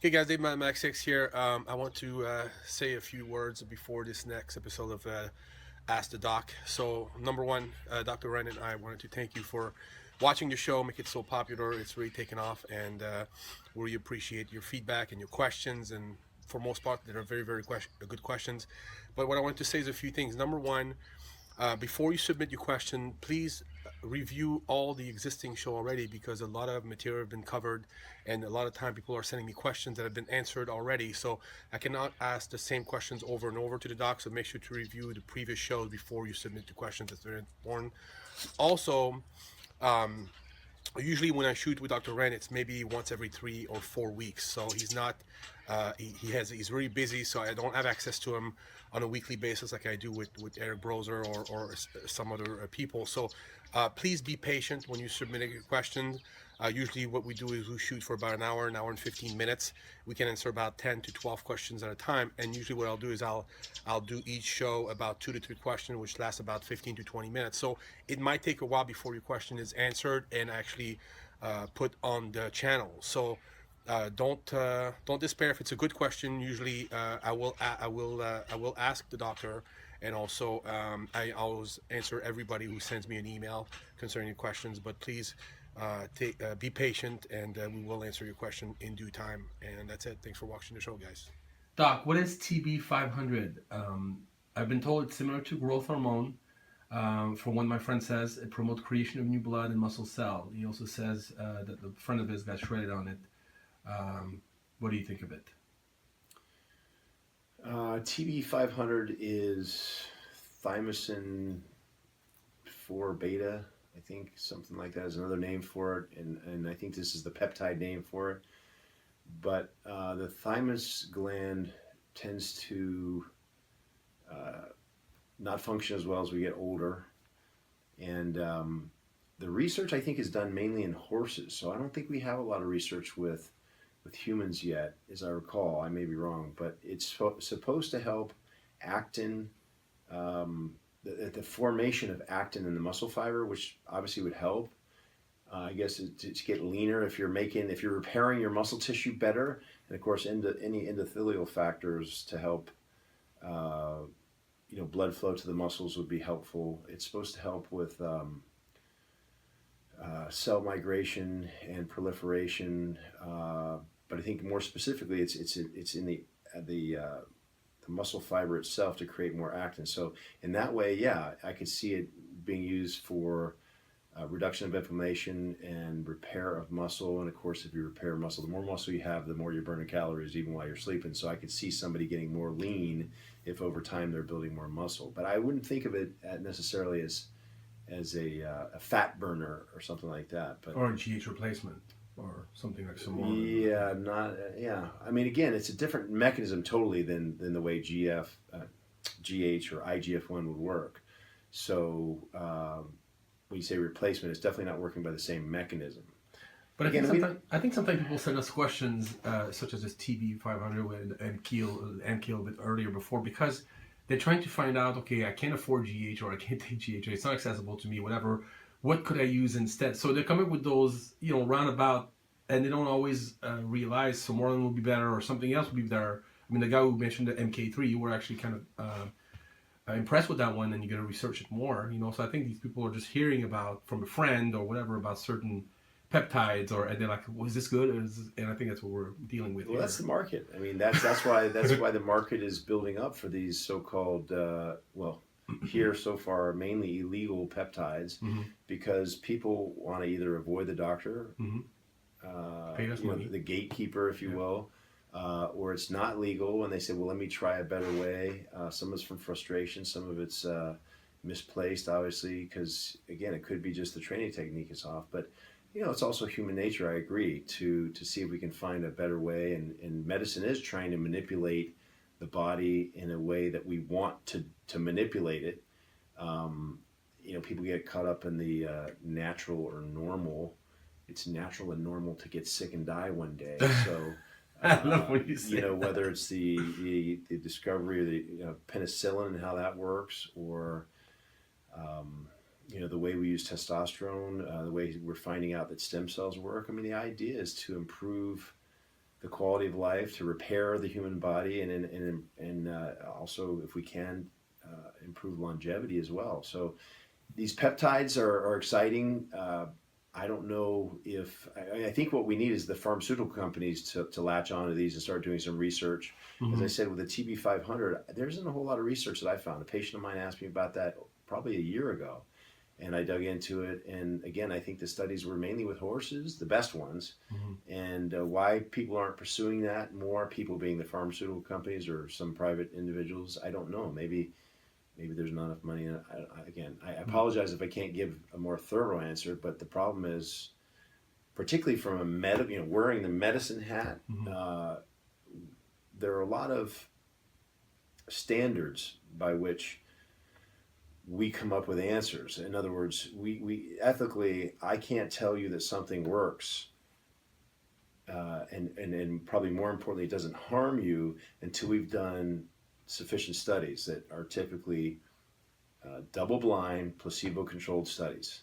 Hey guys, Dave Max X here. I want to say a few words before this next episode of Ask the Doc. So, number one, Dr. Ren and I wanted to thank you for watching the show, make it so popular. It's really taken off, and we really appreciate your feedback and your questions. And for most part, they're very, very good questions. But what I want to say is a few things. Number one, before you submit your question, please review all the existing show already because a lot of material have been covered, and a lot of time people are sending me questions that have been answered already. So I cannot ask the same questions over and over to the doc. So make sure to review the previous shows before you submit the questions. That's very important. Also, usually when I shoot with Dr. Ren, it's maybe once every 3 or 4 weeks. So he's not, he's really busy. So I don't have access to him on a weekly basis like I do with Eric Brozer or some other people. So please be patient when you submit your questions. Usually what we do is we shoot for about an hour and 15 minutes. We can answer about 10 to 12 questions at a time. And usually what I'll do is I'll do each show about 2 to 3 questions, which lasts about 15 to 20 minutes. So it might take a while before your question is answered and actually put on the channel. So don't despair if it's a good question. Usually I will ask the doctor, and also I always answer everybody who sends me an email concerning questions. But please be patient, and we will answer your question in due time. And that's it. Thanks for watching the show, guys. Doc, what is TB500? I've been told it's similar to growth hormone. From what my friend says, it promotes creation of new blood and muscle cell. He also says that the front of his got shredded on it. What do you think of it? TB500 is thymosin 4 beta, I think something like that is another name for it, and I think this is the peptide name for it. But the thymus gland tends to not function as well as we get older, and the research I think is done mainly in horses. So I don't think we have a lot of research with humans yet, as I recall. I may be wrong, but it's supposed to help actin, the formation of actin in the muscle fiber, which obviously would help. I guess to get leaner if you're repairing your muscle tissue better, and of course any endothelial factors to help. Blood flow to the muscles would be helpful. It's supposed to help with cell migration and proliferation, but I think more specifically, it's in the muscle fiber itself to create more actin. So in that way, yeah, I could see it being used for reduction of inflammation and repair of muscle. And of course, if you repair muscle, the more muscle you have, the more you're burning calories even while you're sleeping. So I could see somebody getting more lean if over time they're building more muscle. But I wouldn't think of it necessarily as a fat burner or something like that. But Or a GH replacement or something like some more. yeah, not yeah. I mean, again, it's a different mechanism totally than the way GH or IGF-1 would work. So when you say replacement, it's definitely not working by the same mechanism. But Again, I think sometimes people send us questions such as this TB500 and Keel a bit earlier before because they're trying to find out, okay, I can't afford GH or I can't take GH, or it's not accessible to me, whatever. What could I use instead? So they come up with those, roundabout, and they don't always realize Somorelin will be better or something else will be better. I mean, the guy who mentioned the MK3, you were actually kind of impressed with that one, and you're going to research it more. So I think these people are just hearing about from a friend or whatever about certain peptides, and they're like, "Was this good?" And I think that's what we're dealing with well, here. that's the market. I mean, that's why the market is building up for these so-called here so far mainly illegal peptides, Mm-hmm. because people want to either avoid the doctor, Mm-hmm. Pay us money. the gatekeeper, if you will, or it's not legal, and they say, well, let me try a better way. Some of it's from frustration, some of it's misplaced, obviously, because again, it could be just the training technique is off, but it's also human nature. I agree to see if we can find a better way, and medicine is trying to manipulate the body in a way that we want to manipulate it. People get caught up in the natural or normal. It's natural and normal to get sick and die one day. So, I love when you say whether it's the discovery of the penicillin and how that works, or the way we use testosterone, the way we're finding out that stem cells work. I mean, the idea is to improve the quality of life, to repair the human body, and also, if we can, improve longevity as well. So these peptides are exciting. I don't know if I think what we need is the pharmaceutical companies to latch onto these and start doing some research. As I said, with the TB500, there isn't a whole lot of research that I found. A patient of mine asked me about that probably a year ago, and I dug into it. And again, I think the studies were mainly with horses, the best ones. And why people aren't pursuing that more, people being the pharmaceutical companies or some private individuals, I don't know. Maybe there's not enough money. I apologize if I can't give a more thorough answer, but the problem is, particularly from wearing the medicine hat, there are a lot of standards by which we come up with answers. In other words, we ethically, I can't tell you that something works, and probably more importantly, it doesn't harm you until we've done sufficient studies that are typically double-blind, placebo-controlled studies.